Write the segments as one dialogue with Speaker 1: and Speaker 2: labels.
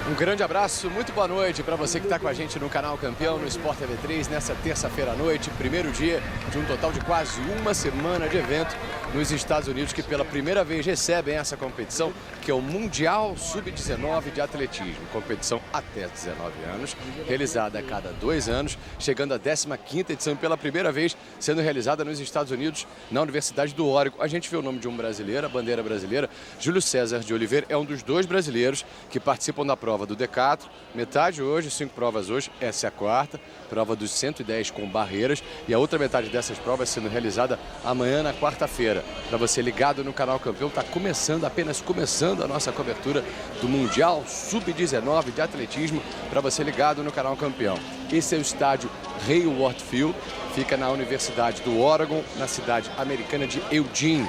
Speaker 1: Um grande abraço, muito boa noite para você que está com a gente no canal Campeão, no Sport TV 3, nessa terça-feira à noite, primeiro dia de um total de quase uma semana de evento nos Estados Unidos, que pela primeira vez recebem essa competição, que é o Mundial Sub-19 de Atletismo, competição até 19 anos, realizada a cada 2 anos, chegando à 15ª edição, pela primeira vez sendo realizada nos Estados Unidos, na Universidade do Oregon. A gente vê o nome de um brasileiro, a bandeira brasileira. Júlio César de Oliveira é um dos 2 brasileiros que participam da prova do Decathlon, metade hoje, 5 provas hoje, essa é a 4ª, prova dos 110 com barreiras, e a outra metade dessas provas sendo realizada amanhã na quarta-feira. Para você ligado no canal Campeão, está começando, apenas começando a nossa cobertura do Mundial Sub-19 de Atletismo, para você ligado no canal Campeão. Esse é o estádio Hayward Field, fica na Universidade do Oregon, na cidade americana de Eugene.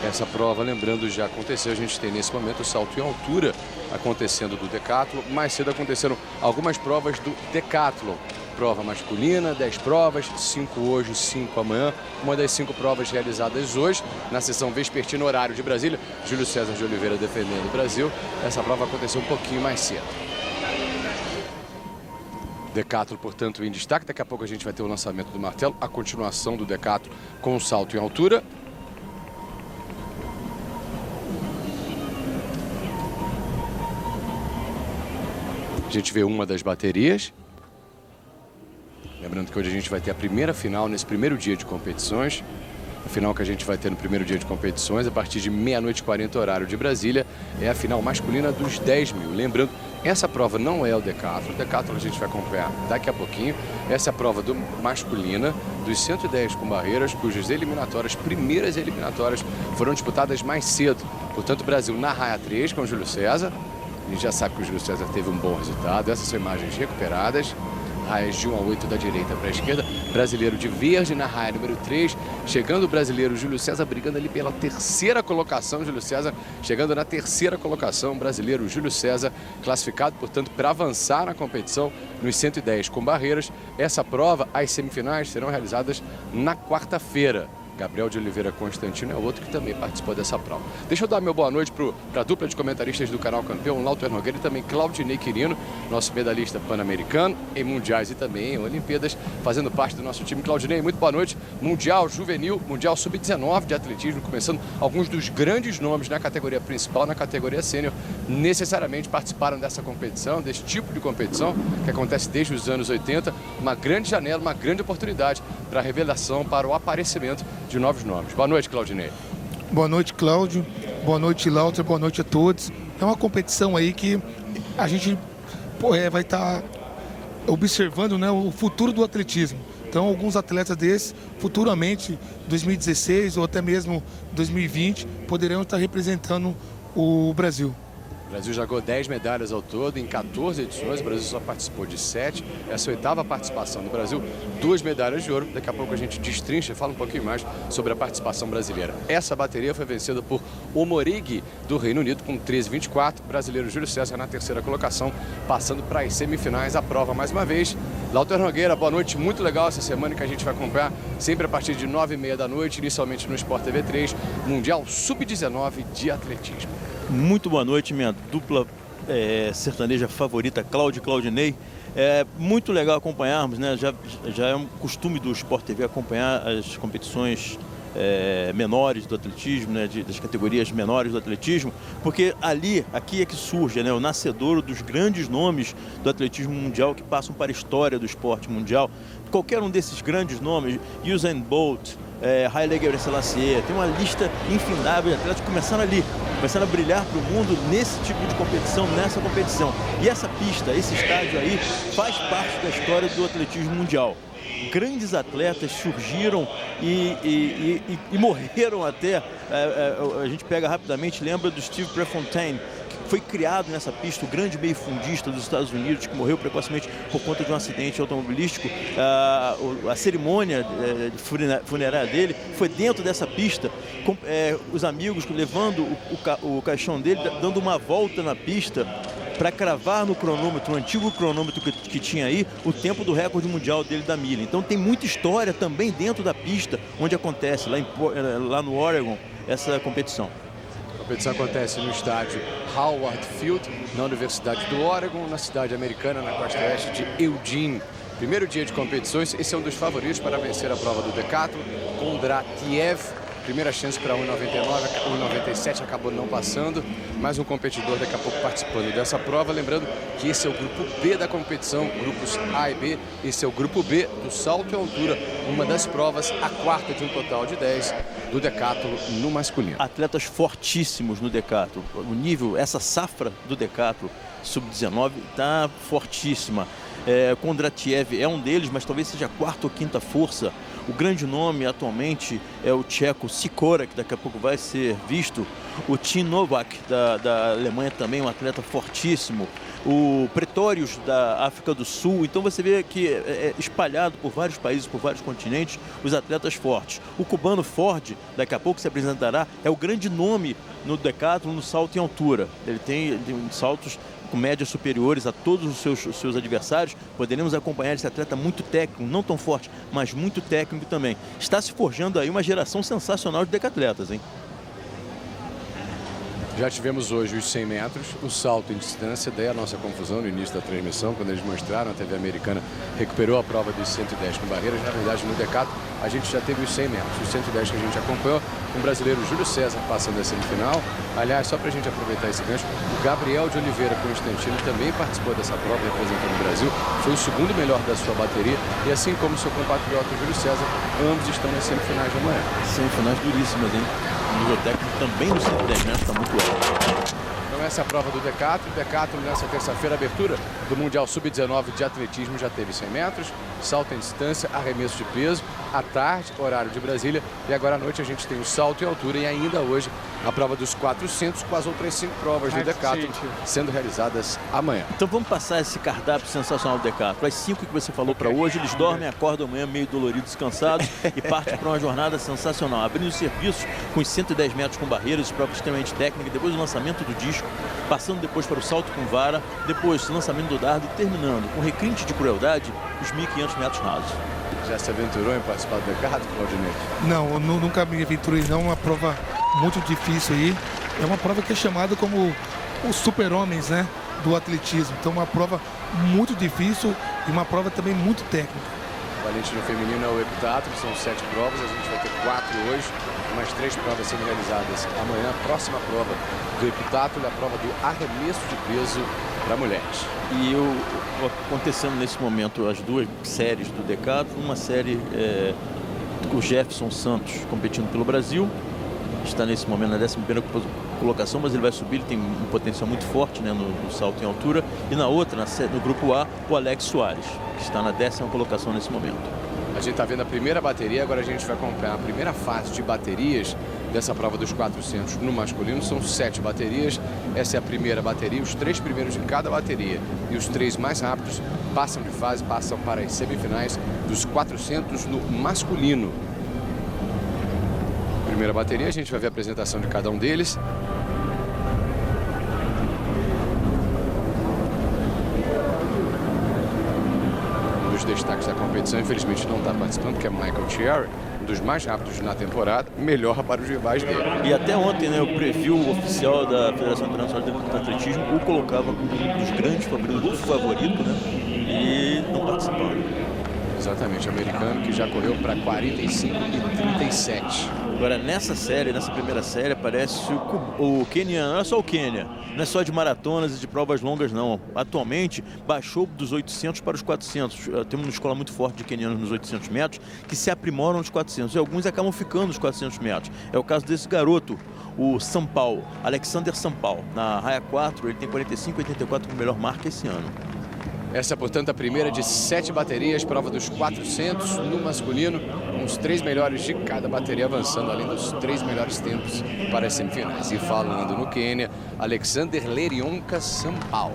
Speaker 1: Essa prova, lembrando, já aconteceu, a gente tem nesse momento o salto em altura acontecendo do Decathlon. Mais cedo aconteceram algumas provas do Decathlon. Prova masculina, 10 provas, 5 hoje, 5 amanhã. Uma das 5 provas realizadas hoje, na sessão vespertina, horário de Brasília. Júlio César de Oliveira defendendo o Brasil. Essa prova aconteceu um pouquinho mais cedo. Decathlon, portanto, em destaque. Daqui a pouco a gente vai ter o lançamento do martelo, a continuação do Decathlon com o salto em altura. A gente vê uma das baterias. Lembrando que hoje a gente vai ter a primeira final nesse primeiro dia de competições. A final que a gente vai ter no primeiro dia de competições, a partir de 00h40 horário de Brasília, é a final masculina dos 10 mil. Lembrando, essa prova não é o Decathlon. O Decathlon a gente vai acompanhar daqui a pouquinho. Essa é a prova masculina dos 110 com barreiras, cujas eliminatórias, primeiras eliminatórias, foram disputadas mais cedo. Portanto, o Brasil na raia 3 com o Júlio César. A gente já sabe que o Júlio César teve um bom resultado. Essas são imagens recuperadas. Raias de 1 a 8 da direita para a esquerda. Brasileiro de verde na raia número 3. Chegando o brasileiro Júlio César, brigando ali pela 3ª colocação. Júlio César chegando na 3ª colocação. Brasileiro Júlio César classificado, portanto, para avançar na competição nos 110 com barreiras. Essa prova, as semifinais, serão realizadas na quarta-feira. Gabriel de Oliveira Constantino é outro que também participou dessa prova. Deixa eu dar meu boa noite para a dupla de comentaristas do canal Campeão, Lauter Nogueira e também Claudinei Quirino, nosso medalhista pan-americano em mundiais e também em Olimpíadas, fazendo parte do nosso time. Claudinei, muito boa noite. Mundial Juvenil, Mundial Sub-19 de Atletismo, começando alguns dos grandes nomes na categoria principal, na categoria sênior, necessariamente participaram dessa competição, desse tipo de competição que acontece desde os anos 80. Uma grande janela, uma grande oportunidade para a revelação, para o aparecimento de novos nomes. Boa noite, Claudinei.
Speaker 2: Boa noite, Cláudio. Boa noite, Lauter. Boa noite a todos. É uma competição aí que a gente vai estar observando, né, o futuro do atletismo. Então, alguns atletas desses, futuramente, 2016 ou até mesmo 2020, poderão estar representando o Brasil.
Speaker 1: O Brasil já ganhou 10 medalhas ao todo em 14 edições, o Brasil só participou de 7. Essa é a 8ª participação do Brasil, 2 medalhas de ouro. Daqui a pouco a gente destrincha e fala um pouquinho mais sobre a participação brasileira. Essa bateria foi vencida por Omorigi, do Reino Unido, com 13,24. Brasileiro Júlio César na 3ª colocação, passando para as semifinais. A prova mais uma vez. Lauter Nogueira, boa noite. Muito legal essa semana que a gente vai acompanhar sempre a partir de 9h30 da noite, inicialmente no Sport TV 3, Mundial Sub-19 de Atletismo.
Speaker 3: Muito boa noite, minha dupla sertaneja favorita, Cláudio e Claudinei. É muito legal acompanharmos, né? Já é um costume do Sport TV acompanhar as competições menores do atletismo, né? Das categorias menores do atletismo, porque aqui é que surge, né, o nascedouro dos grandes nomes do atletismo mundial que passam para a história do esporte mundial. Qualquer um desses grandes nomes, Usain Bolt, Haile Gebrselassie, tem uma lista infindável de atletas que começaram a brilhar para o mundo nesse tipo de competição, nessa competição. E essa pista, esse estádio aí, faz parte da história do atletismo mundial. Grandes atletas surgiram e morreram até. A gente pega rapidamente, lembra do Steve Prefontaine, que foi criado nessa pista, o grande meio fundista dos Estados Unidos, que morreu precocemente por conta de um acidente automobilístico. A cerimônia funerária dele foi dentro dessa pista, com os amigos levando o caixão dele, dando uma volta na pista para cravar no cronômetro, o antigo cronômetro que tinha aí, o tempo do recorde mundial dele da milha. Então tem muita história também dentro da pista onde acontece, lá no Oregon, essa competição.
Speaker 1: competição acontece no estádio Howard Field, na Universidade do Oregon, na cidade americana, na costa oeste de Eugene. Primeiro dia de competições, esse é um dos favoritos para vencer a prova do decathlon, Kondratiev. Primeira chance para 1,99, 1,97 acabou não passando. Mais um competidor daqui a pouco participando dessa prova. Lembrando que esse é o grupo B da competição, grupos A e B. Esse é o grupo B do salto em altura, uma das provas, a quarta de um total de 10 do decathlon no masculino.
Speaker 3: Atletas fortíssimos no decathlon. O nível, essa safra do decathlon sub-19 está fortíssima. Kondratiev é um deles, mas talvez seja a quarta ou quinta força. O grande nome atualmente é o tcheco Sikora, que daqui a pouco vai ser visto. O Tim Novak, da Alemanha, também um atleta fortíssimo. O Pretórios, da África do Sul. Então você vê que é espalhado por vários países, por vários continentes, os atletas fortes. O cubano Ford, daqui a pouco se apresentará, é o grande nome no decathlon, no salto em altura. Ele tem saltos com médias superiores a todos os seus adversários. Poderemos acompanhar esse atleta muito técnico, não tão forte, mas muito técnico também. Está se forjando aí uma geração sensacional de decatletas, hein?
Speaker 1: Já tivemos hoje os 100 metros, o salto em distância, daí a nossa confusão no início da transmissão, quando eles mostraram, a TV americana recuperou a prova dos 110 com barreiras. Na verdade, no decathlon, a gente já teve os 100 metros, os 110 que a gente acompanhou, com o brasileiro Júlio César passando a semifinal. Aliás, só para a gente aproveitar esse gancho, o Gabriel de Oliveira Constantino também participou dessa prova, representando o Brasil, foi o segundo melhor da sua bateria, e assim como seu compatriota Júlio César, ambos estão nas semifinais de amanhã.
Speaker 3: Semifinais duríssimas, hein? O nível técnico também no 110 metros está muito alto.
Speaker 1: Então essa é a prova do decathlon. Decathlon nessa terça-feira, abertura do Mundial Sub-19 de atletismo, já teve 100 metros, salto em distância, arremesso de peso, à tarde, horário de Brasília, e agora à noite a gente tem o salto em altura e ainda hoje a prova dos 400 com as outras 5 provas do decathlon sendo realizadas amanhã.
Speaker 3: Então vamos passar esse cardápio sensacional do decathlon. As 5 que você falou para hoje, eles dormem, acordam amanhã meio doloridos, cansados e partem para uma jornada sensacional. Abrindo o serviço com os 110 metros com barreiras, prova extremamente técnica, depois o lançamento do disco, passando depois para o salto com vara, depois o lançamento do dardo e terminando com requinte de crueldade os 1.500 metros rasos.
Speaker 1: Já se aventurou em participar do decathlon, Claudinei?
Speaker 2: Não, eu nunca me aventurei não, é uma prova muito difícil aí. É uma prova que é chamada como os super-homens, né, do atletismo. Então uma prova muito difícil e uma prova também muito técnica.
Speaker 1: O valente no feminino é o heptatlo, são 7 provas, a gente vai ter 4 hoje, mais 3 provas sendo realizadas amanhã. A próxima prova do heptatlo é a prova do arremesso de peso para mulheres.
Speaker 3: E acontecendo nesse momento as 2 séries do decathlon, uma série com o Jefferson Santos competindo pelo Brasil, está nesse momento na 11ª colocação, mas ele vai subir, ele tem um potencial muito forte, né, no salto em altura. E na outra, no grupo A, o Alex Soares, que está na 10ª colocação nesse momento.
Speaker 1: A gente está vendo a primeira bateria, agora a gente vai acompanhar a primeira fase de baterias dessa prova dos 400 no masculino. São 7 baterias, essa é a primeira bateria, os 3 primeiros de cada bateria e os 3 mais rápidos passam de fase, passam para as semifinais dos 400 no masculino. Primeira bateria, a gente vai ver a apresentação de cada um deles. Um dos destaques da competição, infelizmente não está participando, que é Michael Cherry, um dos mais rápidos na temporada, melhor para os rivais dele.
Speaker 3: E até ontem, né, o preview oficial da Federação Internacional de Atletismo o colocava como um dos grandes favoritos, né, e não participando.
Speaker 1: Exatamente, americano que já correu para 45 e 37.
Speaker 3: Agora, nessa primeira série, aparece o Quênia. Não é só o Quênia, não é só de maratonas e de provas longas, não. Atualmente, baixou dos 800 para os 400. Temos uma escola muito forte de quenianos nos 800 metros que se aprimoram nos 400. E alguns acabam ficando nos 400 metros. É o caso desse garoto, o Sampao, Alexander Sampao. Na raia 4, ele tem 45,84 como melhor marca esse ano.
Speaker 1: Essa, portanto, a primeira de 7 baterias, prova dos 400 no masculino, com os 3 melhores de cada bateria avançando, além dos 3 melhores tempos para as semifinais. E falando no Quênia, Alexander Lerionka Sampao.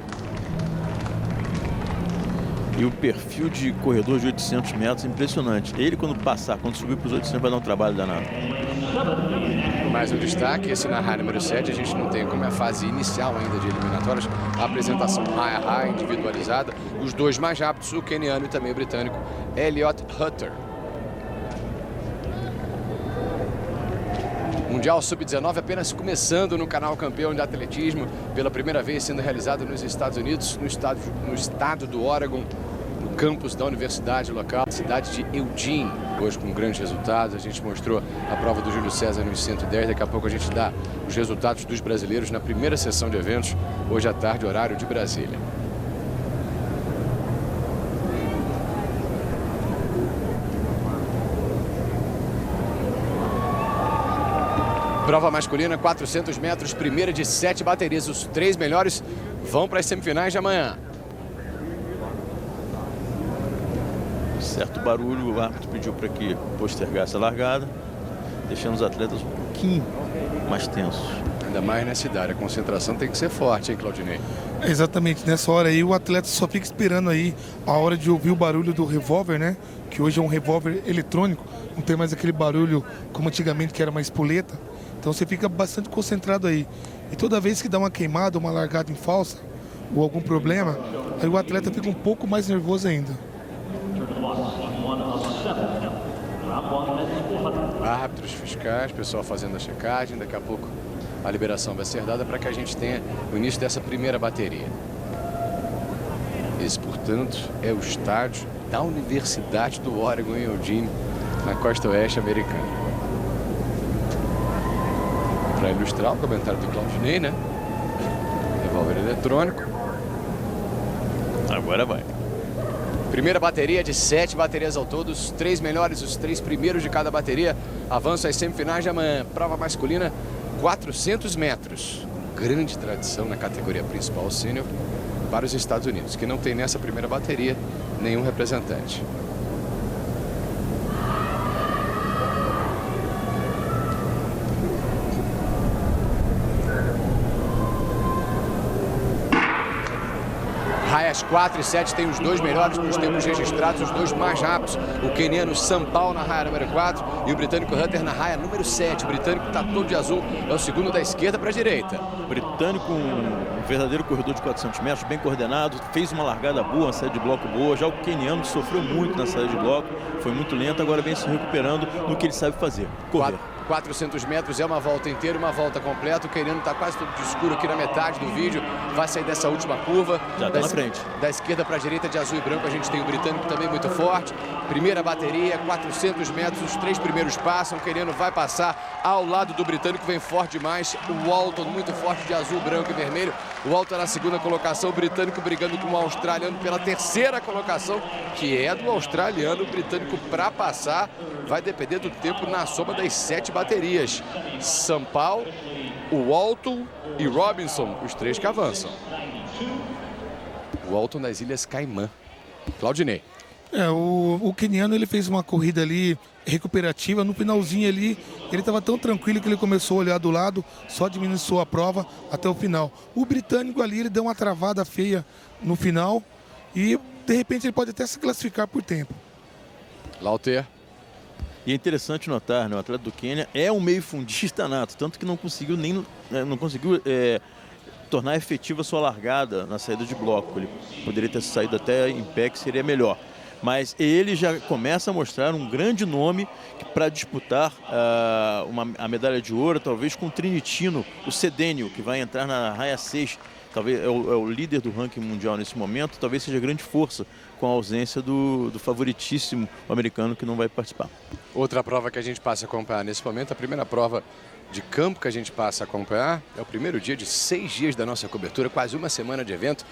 Speaker 3: E o perfil de corredor de 800 metros é impressionante. Ele, quando subir para os 800, vai dar um trabalho danado.
Speaker 1: Mais um destaque, esse na raia número 7, a gente não tem como é a fase inicial ainda de eliminatórias, a apresentação raia a raia, individualizada. Os 2 mais rápidos, o queniano e também o britânico Elliot Hutter. Mundial Sub-19 apenas começando no canal Campeão de Atletismo, pela primeira vez sendo realizado nos Estados Unidos, no estado do Oregon, no campus da universidade local, cidade de Eugene. Hoje com grandes resultados, a gente mostrou a prova do Júlio César nos 110, daqui a pouco a gente dá os resultados dos brasileiros na primeira sessão de eventos, hoje à tarde, horário de Brasília. Prova masculina, 400 metros, primeira de 7 baterias. Os 3 melhores vão para as semifinais de amanhã.
Speaker 3: Certo barulho, o árbitro pediu para que postergasse a largada, deixando os atletas um pouquinho mais tensos.
Speaker 1: Ainda mais nessa idade, a concentração tem que ser forte, hein, Claudinei?
Speaker 2: Exatamente, nessa hora aí o atleta só fica esperando aí a hora de ouvir o barulho do revólver, né? Que hoje é um revólver eletrônico, não tem mais aquele barulho como antigamente que era uma espoleta. Então você fica bastante concentrado aí. E toda vez que dá uma queimada, uma largada em falsa ou algum problema, aí o atleta fica um pouco mais nervoso ainda.
Speaker 1: Árbitros, fiscais, pessoal fazendo a checagem. Daqui a pouco a liberação vai ser dada para que a gente tenha o início dessa primeira bateria. Esse, portanto, é o estádio da Universidade do Oregon em Eugene, na costa oeste americana. Para ilustrar o comentário do Claudinei, né? Revólver eletrônico.
Speaker 3: Agora vai.
Speaker 1: Primeira bateria de 7 baterias ao todo. Os 3 melhores, os 3 primeiros de cada bateria avançam às semifinais de amanhã. Prova masculina, 400 metros. Grande tradição na categoria principal sênior para os Estados Unidos, que não tem nessa primeira bateria nenhum representante. Raias 4 e 7 tem os 2 melhores nos tempos registrados, os 2 mais rápidos. O queniano Sampao na raia número 4 e o britânico Hunter na raia número 7. O britânico está todo de azul, é o segundo da esquerda para a direita.
Speaker 3: O britânico, um verdadeiro corredor de 400 metros, bem coordenado, fez uma largada boa, uma saída de bloco boa. Já o queniano sofreu muito na saída de bloco, foi muito lento, agora vem se recuperando no que ele sabe fazer, correr.
Speaker 1: 400 metros é uma volta inteira, uma volta completa. O queniano está quase todo de escuro aqui na metade do vídeo. Vai sair dessa última curva.
Speaker 3: Já está na frente.
Speaker 1: Da esquerda para a direita, de azul e branco, a gente tem o britânico também muito forte. Primeira bateria, 400 metros, os 3 primeiros passam. O queniano vai passar ao lado do britânico, vem forte demais. O Walton muito forte de azul, branco e vermelho. O Walton na segunda colocação, o britânico brigando com o australiano pela terceira colocação, que é do australiano. O britânico para passar vai depender do tempo na soma das 7 baterias. Sampao, o Walton e Robinson, os 3 que avançam. O Walton das Ilhas Caimã. Claudinei.
Speaker 2: O queniano ele fez uma corrida ali recuperativa. No finalzinho ali, ele estava tão tranquilo que ele começou a olhar do lado, só diminuiu a prova até o final. O britânico ali, ele deu uma travada feia no final e, de repente, ele pode até se classificar por tempo.
Speaker 1: Lauter.
Speaker 3: E é interessante notar, né, o atleta do Quênia é um meio fundista nato, tanto que não conseguiu tornar efetiva a sua largada na saída de bloco. Ele poderia ter saído até em pé, que seria melhor. Mas ele já começa a mostrar um grande nome para disputar a medalha de ouro, talvez com o trinitino, o Cedênio, que vai entrar na raia 6. Talvez é o líder do ranking mundial nesse momento, talvez seja grande força com a ausência do favoritíssimo americano que não vai participar.
Speaker 1: Outra prova que a gente passa a acompanhar nesse momento, a primeira prova de campo que a gente passa a acompanhar, é o primeiro dia de 6 dias da nossa cobertura, quase uma semana de evento,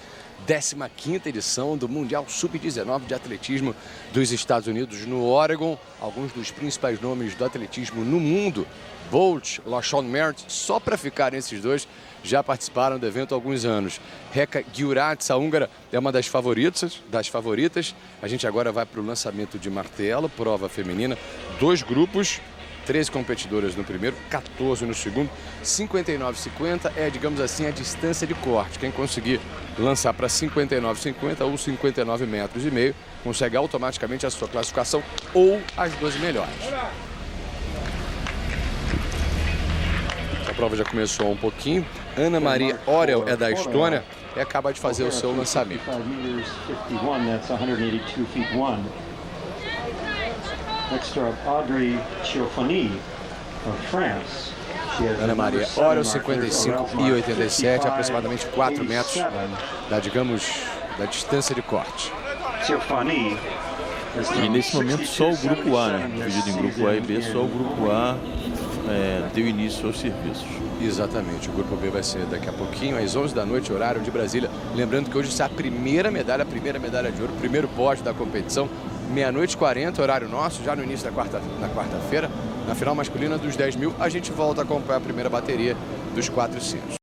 Speaker 1: 15ª edição do Mundial Sub-19 de Atletismo dos Estados Unidos no Oregon. Alguns dos principais nomes do atletismo no mundo, Bolt, LaShawn Merritt, só para ficarem esses 2, já participaram do evento há alguns anos. Heka Gyurats, a húngara, é uma das favoritas. A gente agora vai para o lançamento de martelo, prova feminina, 2 grupos, 13 competidoras no primeiro, 14 no segundo. 59,50 é, digamos assim, a distância de corte. Quem conseguir lançar para 59,50 ou 59,5 metros, consegue automaticamente a sua classificação ou as 12 melhores. A prova já começou um pouquinho. Ana Maria Orel é da Estônia e acaba de fazer o seu lançamento.
Speaker 4: Next up, Audrey Chiofani of France.
Speaker 1: Ana Maria, hora 55,87, aproximadamente 4 metros da distância de corte.
Speaker 3: E nesse momento só o grupo A, né? Dividido em grupo A e B, só o grupo A deu início aos serviços.
Speaker 1: Exatamente, o grupo B vai ser daqui a pouquinho, às 11 da noite, horário de Brasília. Lembrando que hoje sai a primeira medalha de ouro, primeiro pódio da competição, 00:40, horário nosso, já no início na quarta-feira. Na final masculina dos 10 mil, a gente volta a acompanhar a primeira bateria dos 400.